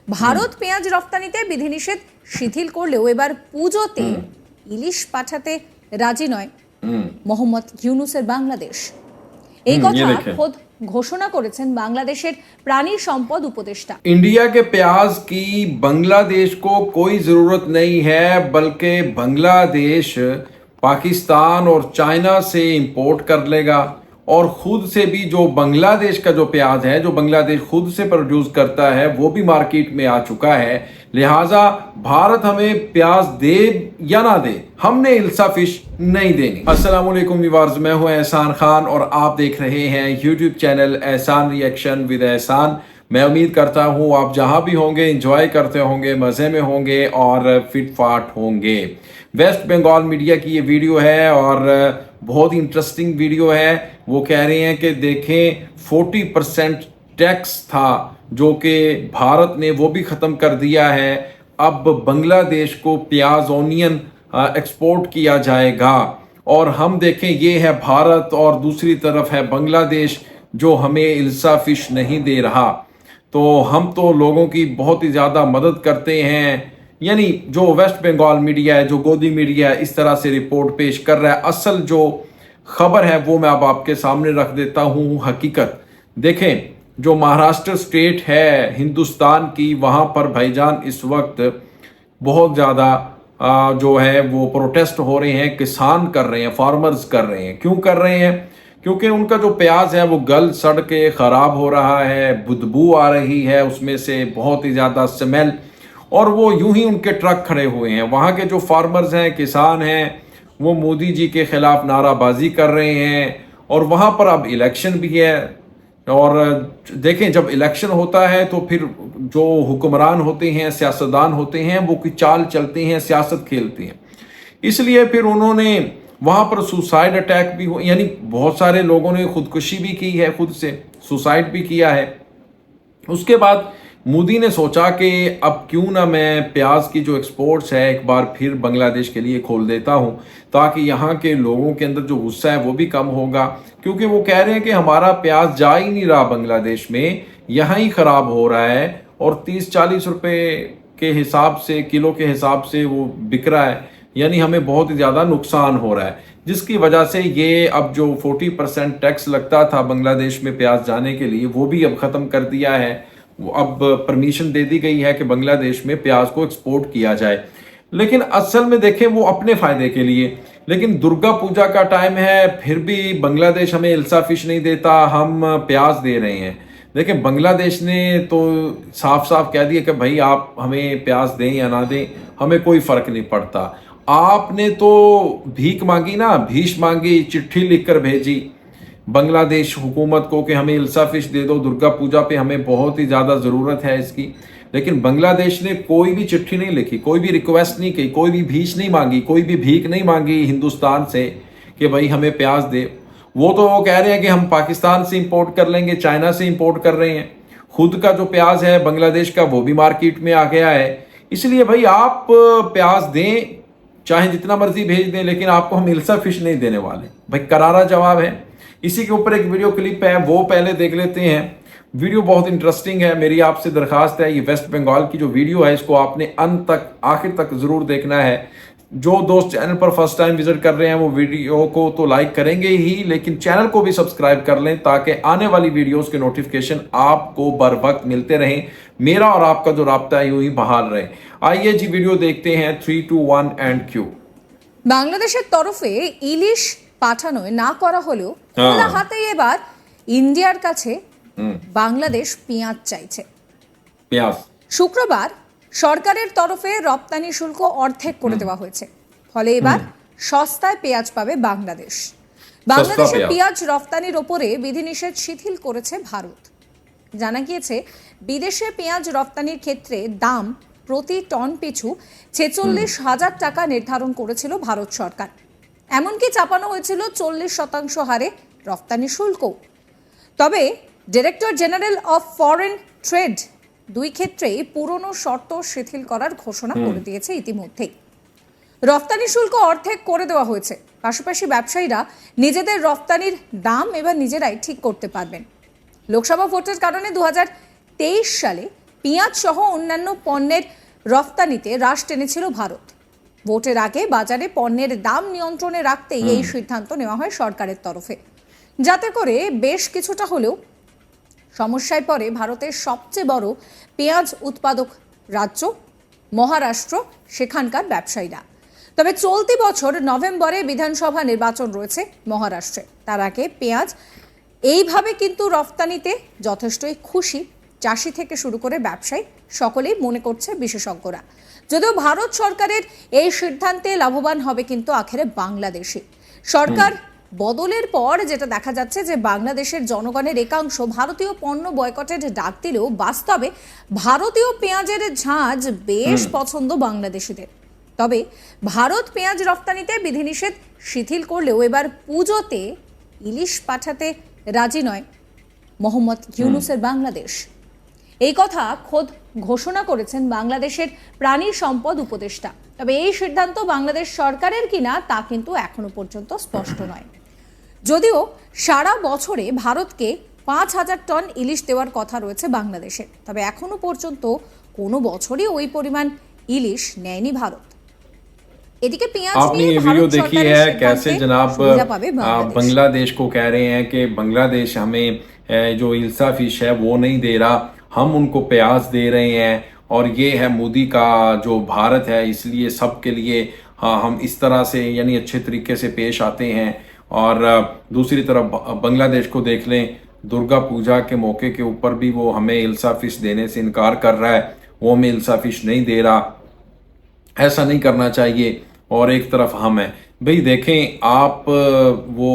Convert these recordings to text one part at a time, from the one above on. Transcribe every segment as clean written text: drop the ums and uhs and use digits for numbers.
ভারত পেঁয়াজ রফতানিতে বিধিনিষেধ শিথিল করলেও এবার পুজোতে ইলিশ পাঠাতে রাজি নয় মোহাম্মদ ইউনূসের বাংলাদেশ। এই কথা খোদ घोषणा करेছেন बांग्लादेशेर प्राणी संपद उपदेष्टा। इंडिया के प्याज की बांग्लादेश को कोई जरूरत नहीं है, बल्कि बांग्लादेश पाकिस्तान और चाइना से इंपोर्ट कर लेगा और खुद से भी जो बांग्लादेश का जो प्याज है, जो बांग्लादेश खुद से प्रोड्यूस करता है, वो भी मार्केट में आ चुका है। लिहाजा भारत हमें प्याज दे या ना दे, हमने इल्सा फिश नहीं देनी। अस्सलाम वालेकुम व्यूअर्स, मैं हूं एहसान खान और आप देख रहे हैं यूट्यूब चैनल एहसान रिएक्शन विद एहसान। मैं उम्मीद करता हूं आप जहां भी होंगे एंजॉय करते होंगे, मज़े में होंगे और फिट फाट होंगे। वेस्ट बंगाल मीडिया की ये वीडियो है और बहुत ही इंटरेस्टिंग वीडियो है। वो कह रहे हैं कि देखें 40% टैक्स था जो कि भारत ने वो भी ख़त्म कर दिया है। अब बांग्लादेश को प्याज ओनियन एक्सपोर्ट किया जाएगा और हम देखें ये है भारत और दूसरी तरफ है बांग्लादेश जो हमें इल्सा फिश नहीं दे रहा। तो हम तो लोगों की बहुत ही ज़्यादा मदद करते हैं, यानी जो वेस्ट बंगाल मीडिया है, जो गोदी मीडिया है, इस तरह से रिपोर्ट पेश कर रहा है। असल जो खबर है वो मैं अब आपके सामने रख देता हूँ। हकीकत देखें, जो महाराष्ट्र स्टेट है हिंदुस्तान की, वहाँ पर भाईजान इस वक्त बहुत ज़्यादा जो है वो प्रोटेस्ट हो रहे हैं, किसान कर रहे हैं, फार्मर्स कर रहे हैं। क्यों कर रहे हैं? क्योंकि उनका जो प्याज है वो गल सड़ के ख़राब हो रहा है, बदबू आ रही है उसमें से, बहुत ही ज़्यादा स्मेल, और वो यूं ही उनके ट्रक खड़े हुए हैं। वहाँ के जो फार्मर्स हैं, किसान हैं, वो मोदी जी के खिलाफ नाराबाजी कर रहे हैं और वहाँ पर अब इलेक्शन भी है। और देखें, जब इलेक्शन होता है तो फिर जो हुक्मरान होते हैं, सियासतदान होते हैं, वो की चाल चलते हैं, सियासत खेलते हैं। इसलिए फिर उन्होंने वहाँ पर सुसाइड अटैक भी हो, यानी बहुत सारे लोगों ने खुदकुशी भी की है, खुद से सुसाइड भी किया है। उसके बाद मोदी ने सोचा कि अब क्यों ना मैं प्याज की जो एक्सपोर्ट्स है एक बार फिर बांग्लादेश के लिए खोल देता हूं, ताकि यहाँ के लोगों के अंदर जो गुस्सा है वो भी कम होगा। क्योंकि वो कह रहे हैं कि हमारा प्याज जा ही नहीं रहा बांग्लादेश में, यहाँ ही ख़राब हो रहा है और 30-40 रुपए के हिसाब से, किलो के हिसाब से वो बिक रहा है, यानी हमें बहुत ही ज़्यादा नुकसान हो रहा है। जिसकी वजह से ये अब जो 40% टैक्स लगता था बांग्लादेश में प्याज जाने के लिए, वो भी अब ख़त्म कर दिया है। अब परमिशन दे दी गई है कि बांग्लादेश में प्याज को एक्सपोर्ट किया जाए। लेकिन असल में देखें वो अपने फ़ायदे के लिए। लेकिन दुर्गा पूजा का टाइम है, फिर भी बांग्लादेश हमें इल्सा फिश नहीं देता, हम प्याज दे रहे हैं। देखें, बांग्लादेश ने तो साफ साफ कह दिया कि भाई आप हमें प्याज दें या ना दें, हमें कोई फ़र्क नहीं पड़ता। आपने तो भीख मांगी ना, भीख मांगी, चिट्ठी लिखकर भेजी बांग्लादेश हुकूमत को कि हमें इल्सा फिश दे दो, दुर्गा पूजा पे हमें बहुत ही ज़्यादा ज़रूरत है इसकी। लेकिन बांग्लादेश ने कोई भी चिट्ठी नहीं लिखी, कोई भी रिक्वेस्ट नहीं की, कोई भी भीख नहीं मांगी, कोई भी भीख नहीं मांगी हिंदुस्तान से कि भाई हमें प्याज दे। वो तो वो कह रहे हैं कि हम पाकिस्तान से इंपोर्ट कर लेंगे, चाइना से इंपोर्ट कर रहे हैं। खुद का जो प्याज है बांग्लादेश का वो भी मार्केट में आ गया है। इसलिए भाई आप प्याज दें, चाहे जितना मर्जी भेज दें, लेकिन आपको हम इल्सा फिश नहीं देने वाले। भाई करारा जवाब है। इसी के ऊपर एक वीडियो क्लिप है, वो पहले देख लेते हैं। वीडियो बहुत इंटरेस्टिंग है। मेरी आपसे दरखास्त है, ये वेस्ट बंगाल की जो वीडियो है इसको आपने अंत तक, आखिर तक ज़रूर देखना है। जो दोस्त चैनल पर फर्स्ट टाइम विजिट कर रहे हैं वो वीडियो को तो लाइक करेंगे ही, लेकिन चैनल को भी सब्सक्राइब कर लें ताकि आने वाली वीडियोस के नोटिफिकेशन आपको बर वक्त मिलते रहें। मेरा और आपका जो राब्ता है यूं ही बहाल रहे। आइए जी वीडियो देखते हैं। 3, 2, 1 एंड क्यू। বাংলাদেশের তরফে ইলিশ পাঠানোয় না করা হলেও খোলা হাতে এবার ইন্ডিয়ার কাছে বাংলাদেশ পেঁয়াজ চাইছে। পেঁয়াজ শুক্রবার সরকারের তরফে রপ্তানি শুল্ক অর্ধেক করে দেওয়া হয়েছে, ফলে এবার সস্তায় পেঁয়াজ পাবে বাংলাদেশ। বাংলাদেশের পেঁয়াজ রপ্তানির ওপরে বিধিনিষেধ শিথিল করেছে ভারত। জানা গিয়েছে বিদেশে পেঁয়াজ রপ্তানির ক্ষেত্রে দাম প্রতি টন পিছু 46,000 টাকা নির্ধারণ করেছিল ভারত সরকার। এমনকি চাপানো হয়েছিল 40% হারে রপ্তানি শুল্ক। তবে director general of foreign trade দুই ক্ষেত্রেই পুরনো শর্ত শিথিল করার ঘোষণা করে দিয়েছে ইতিমধ্যেই। রপ্তানি শুল্ক অর্ধেক করে দেওয়া হয়েছে। পাশাপাশি ব্যবসায়ীরা নিজেদের রপ্তানির দাম এবার নিজেরাই ঠিক করতে পারবেন। লোকসভা ভোটের কারণে 2023 সালে পেঁয়াজ সহ অন্যান্য পণ্যের রফতানিতে হ্রাস টেনেছিল ভারত। ভোটের আগে বাজারে পণ্যের দাম নিয়ন্ত্রণে রাখতেই এই সিদ্ধান্ত নেওয়া হয় সরকারের তরফে, যাতে করে বেশ কিছুটা হলেও সমস্যায় পড়ে ভারতের সবচেয়ে বড় পেঁয়াজ উৎপাদক রাজ্য মহারাষ্ট্র, সেখানকার ব্যবসায়ীরা। তবে চলতি বছর নভেম্বরে বিধানসভা নির্বাচন রয়েছে মহারাষ্ট্রে। তার আগে পেঁয়াজ এইভাবে কিন্তু রফতানিতে যথেষ্টই খুশি চাষি থেকে শুরু করে ব্যবসায়ী, সকলেই মনে করছে বিশেষজ্ঞরা। যদিও ভারত সরকারের এই সিদ্ধান্তে লাভবান হবে কিন্তু আখেরে বাংলাদেশি। সরকার বদলের পর যেটা দেখা যাচ্ছে যে বাংলাদেশের জনগণের একাংশ ভারতীয় পণ্য বয়কটের ডাক দিলেও বাস্তবে ভারতীয় পেঁয়াজের ঝাঁজ বেশ পছন্দ বাংলাদেশিদের। তবে ভারত পেঁয়াজ রফতানিতে বিধিনিষেধ শিথিল করলেও এবার পুজোতে ইলিশ পাঠাতে রাজি নয় মোহাম্মদ ইউনূসের বাংলাদেশ। এই কথা খোদ ঘোষণা করেছেন বাংলাদেশের প্রাণী সম্পদ উপদেষ্টা। তবে এই সিদ্ধান্ত বাংলাদেশ সরকারের কিনা তা কিন্তু এখনো পর্যন্ত স্পষ্ট নয়। যদিও সারা বছরে ভারতকে 5,000 টন ইলিশ দেওয়ার কথা রয়েছে বাংলাদেশের, তবে এখনো পর্যন্ত কোনো বছরই ওই পরিমাণ ইলিশ নেয়নি ভারত। এদিকে পেঁয়াজ आपने ये वीडियो देखी है कैसे जनाब बांग्लादेश को कह रहे हैं कि बांग्लादेश हमें जो इल्सा फिश है वो नहीं दे रहा, हम उनको प्याज दे रहे हैं, और ये है मोदी का जो भारत है, इसलिए सबके लिए हाँ हम इस तरह से यानी अच्छे तरीके से पेश आते हैं। और दूसरी तरफ बांग्लादेश को देख लें, दुर्गा पूजा के मौके के ऊपर भी वो हमें इल्सा फिश देने से इनकार कर रहा है, वो हमें इल्सा फिश नहीं दे रहा। ऐसा नहीं करना चाहिए। और एक तरफ हम हैं भाई, देखें आप वो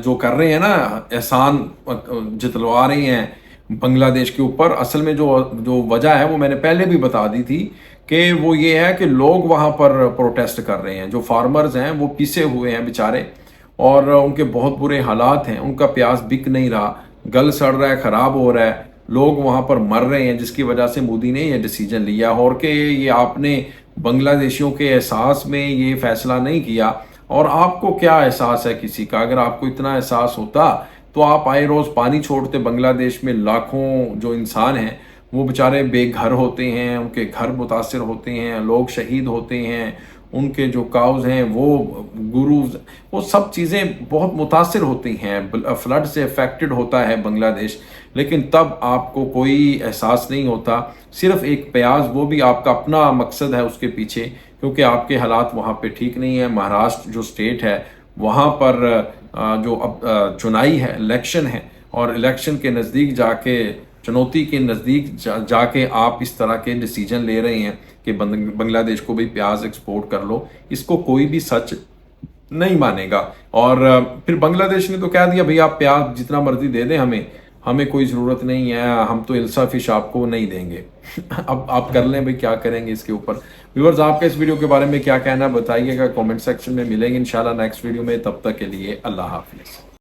जो कर रहे हैं ना, एहसान जतलवा रहे हैं बांग्लादेश के ऊपर। असल में जो वजह है वो मैंने पहले भी बता दी थी कि वो ये है कि लोग वहाँ पर प्रोटेस्ट कर रहे हैं। जो फार्मर्स हैं वो पिसे हुए हैं बेचारे, और उनके बहुत बुरे हालात हैं, उनका प्याज बिक नहीं रहा, गल सड़ रहा है, ख़राब हो रहा है, लोग वहाँ पर मर रहे हैं, जिसकी वजह से मोदी ने ये डिसीजन लिया। और कि ये आपने बांग्लादेशियों के एहसास में ये फैसला नहीं किया। और आपको क्या एहसास है किसी का? अगर आपको इतना एहसास होता तो आप आए रोज़ पानी छोड़ते। बांग्लादेश में लाखों जो इंसान हैं वो बेचारे बेघर होते हैं, उनके घर मुतासर होते हैं, लोग शहीद होते हैं, उनके जो काउज हैं वो गुरुज, वो सब चीज़ें बहुत मुतासर होती हैं। फ्लड से अफेक्टेड होता है बांग्लादेश, लेकिन तब आपको कोई एहसास नहीं होता। सिर्फ एक प्याज, वो भी आपका अपना मकसद है उसके पीछे, क्योंकि आपके हालात वहाँ पे ठीक नहीं है। महाराष्ट्र जो स्टेट है वहाँ पर जो अब चुनाई है, इलेक्शन है, और इलेक्शन के नज़दीक जाके, चुनौती के नज़दीक जाके आप इस तरह के डिसीजन ले रहे हैं कि बांग्लादेश को भी प्याज एक्सपोर्ट कर लो, इसको कोई भी सच नहीं मानेगा। और फिर बांग्लादेश ने तो कह दिया भाई आप प्याज जितना मर्जी दे दें, हमें कोई ज़रूरत नहीं है, हम तो इल्सा फिश आपको नहीं देंगे। अब आप कर लें भाई, क्या करेंगे इसके ऊपर। व्यूअर्स, आपका इस वीडियो के बारे में क्या कहना है बताइएगा कमेंट सेक्शन में। मिलेंगे इंशाल्लाह नेक्स्ट वीडियो में, तब तक के लिए अल्लाह हाफिज़।